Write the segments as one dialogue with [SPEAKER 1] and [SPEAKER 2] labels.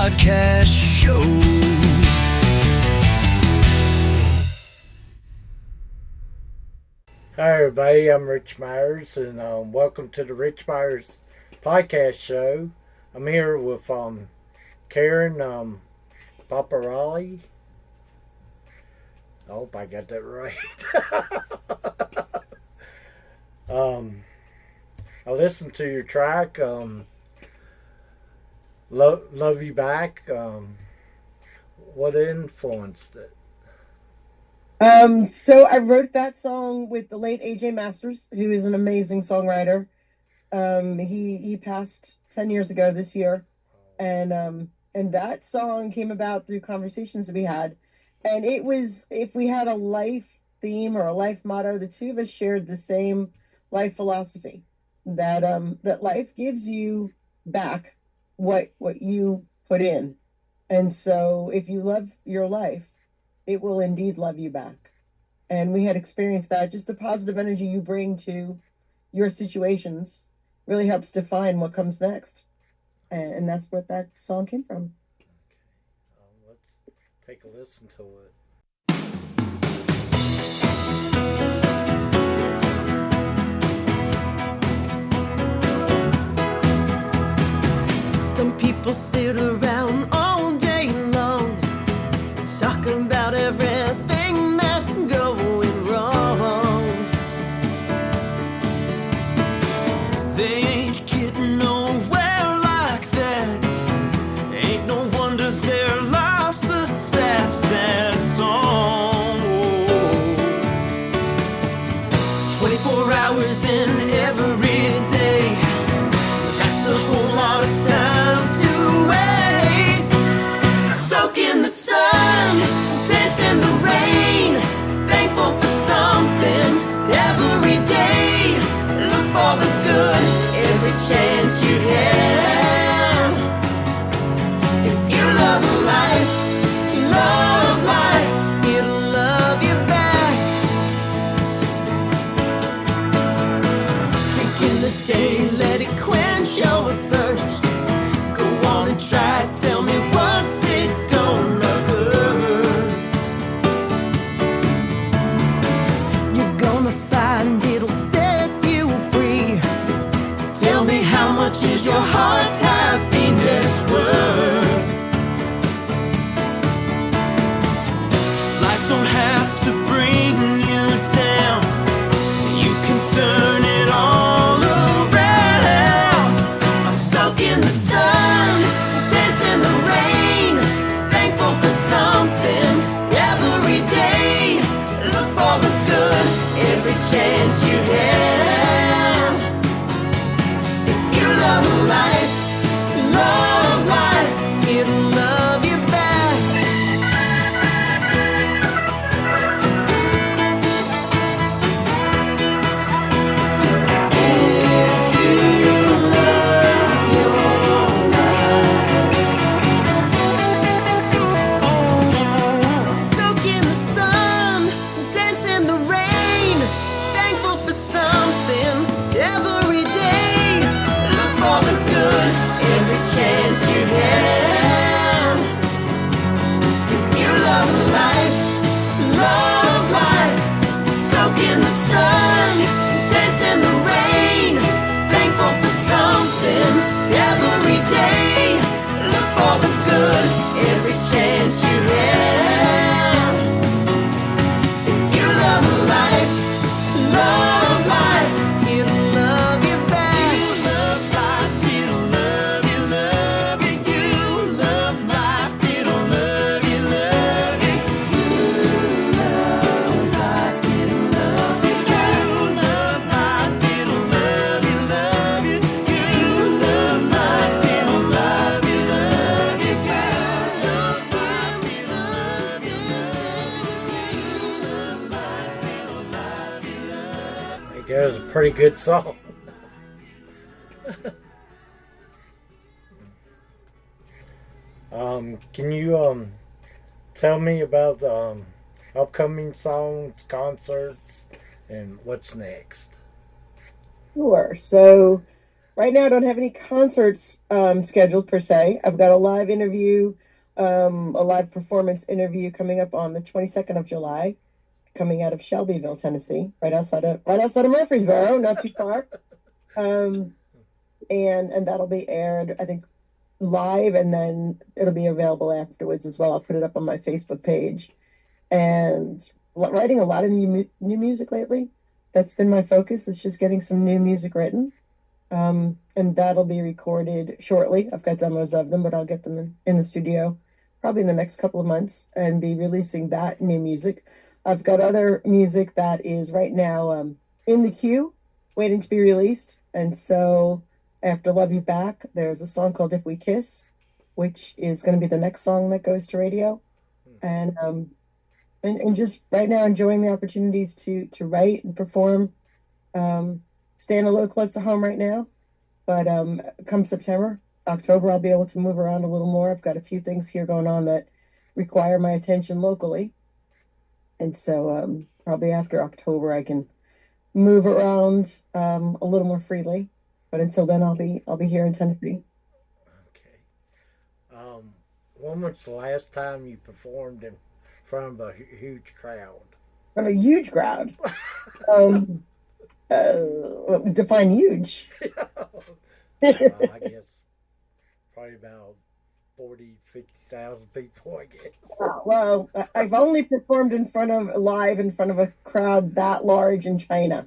[SPEAKER 1] podcast show.
[SPEAKER 2] Hi everybody, I'm Rich Myers, and welcome to the Rich Myers podcast show. I'm here with Karin Paparelli. I hope I got that right. I listened to your track, Love You Back. What influenced it?
[SPEAKER 3] So I wrote that song with the late AJ Masters, who is an amazing songwriter. He passed 10 years ago this year, and that song came about through conversations that we had. And it was, if we had a life theme or a life motto, the two of us shared the same life philosophy that that life gives you back what you put in. And so if you love your life, it will indeed love you back. And we had experienced that. Just the positive energy you bring to your situations really helps define what comes next. And that's what that song came from.
[SPEAKER 2] Let's take a listen to it.
[SPEAKER 4] Some people sit around all day long talking about everything that's going wrong. They ain't getting nowhere like that. Ain't no wonder their life's a sad, sad song. 24 hours in every day. That's a whole lot of time to waste. Soak in the sun, dance in the rain, thankful for something every day. Look for the good every chance you have. If you love life, it'll love you back. Drink in the day, let it quench your thirst. Go on and try, tell me what's it gonna hurt. You're gonna find it'll set you free. Tell me how much is your heart's happiness worth? Life don't have to bring you down. You can turn it all around. Soak in the sun, dance in the rain, thankful for something every day. Look for the good every chance you have. If you love life, it'll love you back. If you love your life. Soak in the sun, dance in the rain, thankful for something every day. Look for the good every chance you have. If you love life, soak in the sun, dance in the rain, thankful for something every day. Look for the good every chance you have. If you love life, it'll love you back. You love life, it'll love you, love you. You love life, it'll love you, love you. You love life, it'll love you. You love life, it'll love you, love you. You love life, it'll love you, love you. You love life, it'll love you, love you.
[SPEAKER 2] I think it was a pretty good song. Can you tell me about the upcoming songs, concerts, and what's next?
[SPEAKER 3] Sure. So Right now, I don't have any concerts scheduled per se. I've got a live interview, a live performance interview coming up on the 22nd of July, coming out of Shelbyville, Tennessee, right outside of Murfreesboro, not too far. Um, and that'll be aired, I think, live, and then it'll be available afterwards as well. I'll put it up on my Facebook page. And writing a lot of new music lately. That's been my focus. Is just getting some new music written. And that'll be recorded shortly. I've got demos of them, but I'll get them in the studio probably in the next couple of months and be releasing that new music. I've got other music that is right now in the queue, waiting to be released. And so after Love You Back, there's a song called If We Kiss, which is going to be the next song that goes to radio. And just right now enjoying the opportunities to write and perform. Staying a little close to home right now, but come September, October, I'll be able to move around a little more. I've got a few things here going on that require my attention locally, and so probably after October I can move around a little more freely. But until then, I'll be here in Tennessee.
[SPEAKER 2] Okay. When was the last time you performed in front of a huge crowd?
[SPEAKER 3] From a huge crowd. Define huge.
[SPEAKER 2] I guess probably about 40, 50,000 people, I guess.
[SPEAKER 3] Well, I've only performed in front of a crowd that large in China.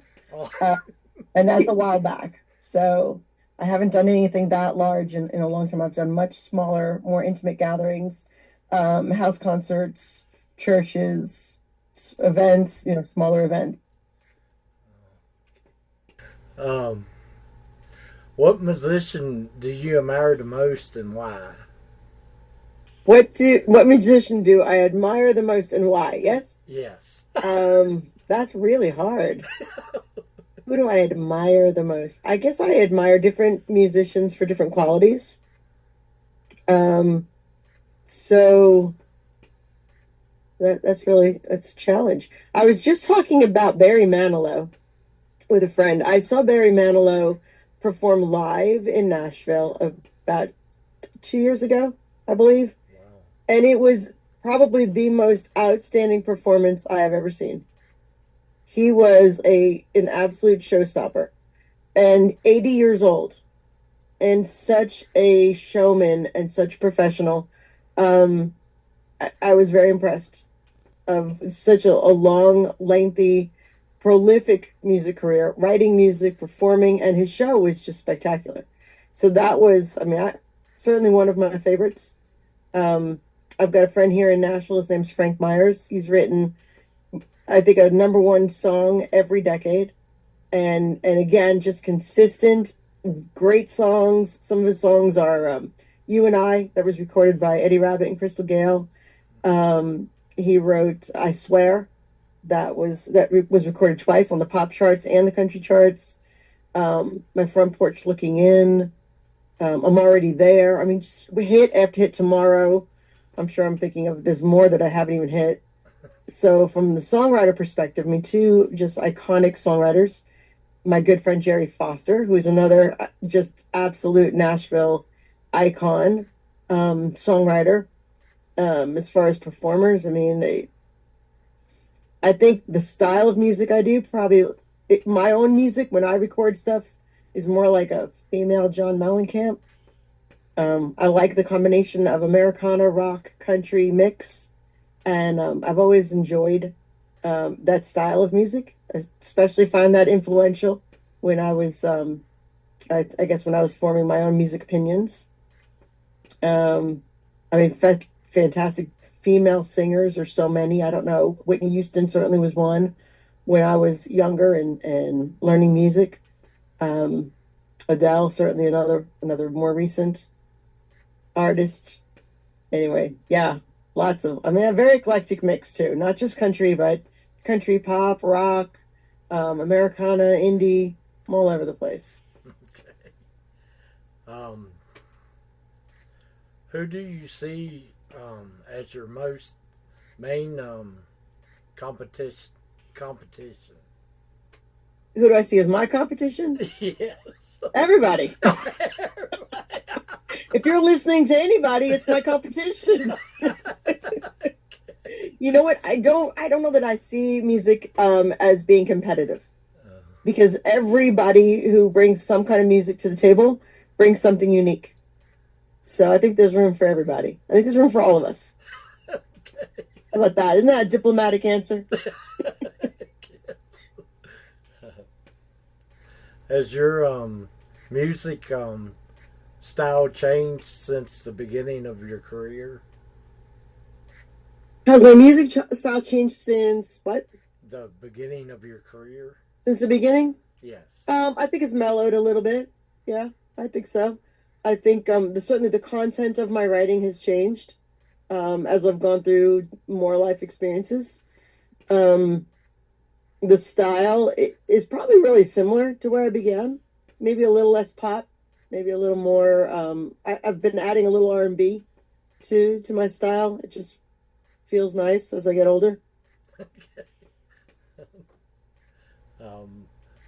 [SPEAKER 3] And that's a while back. So I haven't done anything that large in a long time. I've done much smaller, more intimate gatherings, house concerts, churches, events, smaller events.
[SPEAKER 2] What musician do you admire the most and why?
[SPEAKER 3] What musician do I admire the most and why? Yes?
[SPEAKER 2] Yes.
[SPEAKER 3] That's really hard. Who do I admire the most? I guess I admire different musicians for different qualities. So that's a challenge. I was just talking about Barry Manilow with a friend. I saw Barry Manilow perform live in Nashville about 2 years ago, I believe.
[SPEAKER 2] Wow.
[SPEAKER 3] And it was probably the most outstanding performance I have ever seen. He was an absolute showstopper, and 80 years old, and such a showman and such a professional. I was very impressed of such a long, lengthy, prolific music career, writing music, performing, and his show was just spectacular. So that was, certainly one of my favorites. I've got a friend here in Nashville. His name's Frank Myers. He's written, I think, a number one song every decade. And again, just consistent, great songs. Some of his songs are You and I, that was recorded by Eddie Rabbitt and Crystal Gale. He wrote I Swear, that was recorded twice on the pop charts and the country charts. My Front Porch Looking In, I'm Already There. Just hit after hit. Tomorrow. I'm sure I'm thinking of, there's more that I haven't even hit. So from the songwriter perspective, two just iconic songwriters. My good friend Jerry Foster, who is another just absolute Nashville icon, songwriter. As far as performers, I think the style of music I do, my own music when I record stuff, is more like a female John Mellencamp. I like the combination of Americana, rock, country mix, and I've always enjoyed that style of music. I especially find that influential when I was, I guess, when I was forming my own music opinions. Fantastic female singers are so many. I don't know. Whitney Houston certainly was one when I was younger and learning music. Adele, certainly another more recent artist. Anyway, yeah, lots of, a very eclectic mix too. Not just country, but country, pop, rock, Americana, indie. I'm all over the place.
[SPEAKER 2] Okay. Who do you see as your most main competition?
[SPEAKER 3] Who do I see as my competition?
[SPEAKER 2] Yes.
[SPEAKER 3] Everybody. If you're listening to anybody, it's my competition. You know what? I don't know that I see music as being competitive, because everybody who brings some kind of music to the table brings something unique. So I think there's room for everybody. I think there's room for all of us.
[SPEAKER 2] Okay.
[SPEAKER 3] How about that? Isn't that a diplomatic answer?
[SPEAKER 2] Has your music style changed since the beginning of your career?
[SPEAKER 3] Has my music style changed since what?
[SPEAKER 2] The beginning of your career?
[SPEAKER 3] Since the beginning?
[SPEAKER 2] Yes.
[SPEAKER 3] I think it's mellowed a little bit. Yeah, I think so. I think certainly the content of my writing has changed as I've gone through more life experiences. The style is probably really similar to where I began. Maybe a little less pop, maybe a little more. I've been adding a little R&B to my style. It just feels nice as I get older.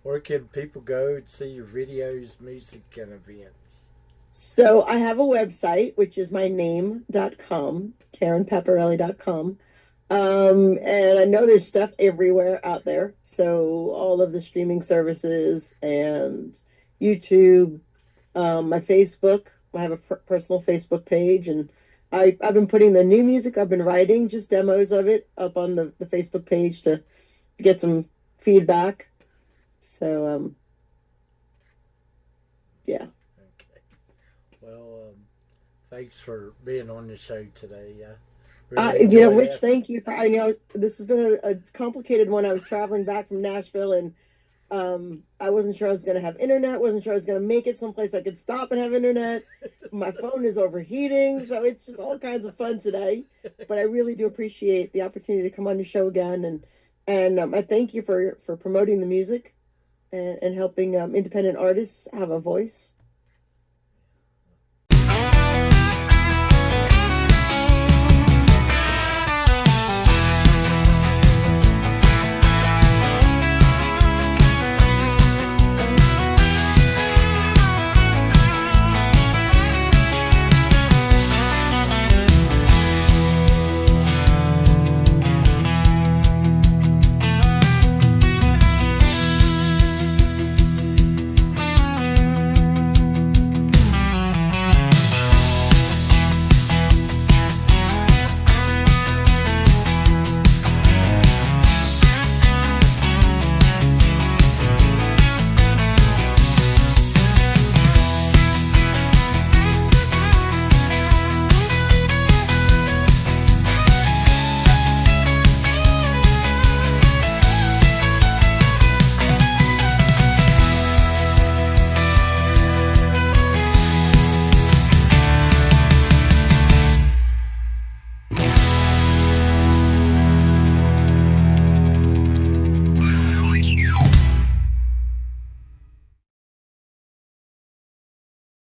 [SPEAKER 2] Where can people go to see your videos, music, and events?
[SPEAKER 3] So I have a website, which is my name.com, KarinPaparelli.com. And I know there's stuff everywhere out there. So all of the streaming services and YouTube, my Facebook, I have a personal Facebook page, and I've been putting the new music I've been writing, just demos of it, up on the Facebook page to get some feedback. So, yeah.
[SPEAKER 2] Okay. Well, thanks for being on the show today. Really
[SPEAKER 3] Rich, thank you. I know this has been a complicated one. I was traveling back from Nashville, and I wasn't sure I was going to have internet. Wasn't sure I was going to make it someplace I could stop and have internet. My phone is overheating, so it's just all kinds of fun today. But I really do appreciate the opportunity to come on your show again, and I thank you for promoting the music and helping independent artists have a voice.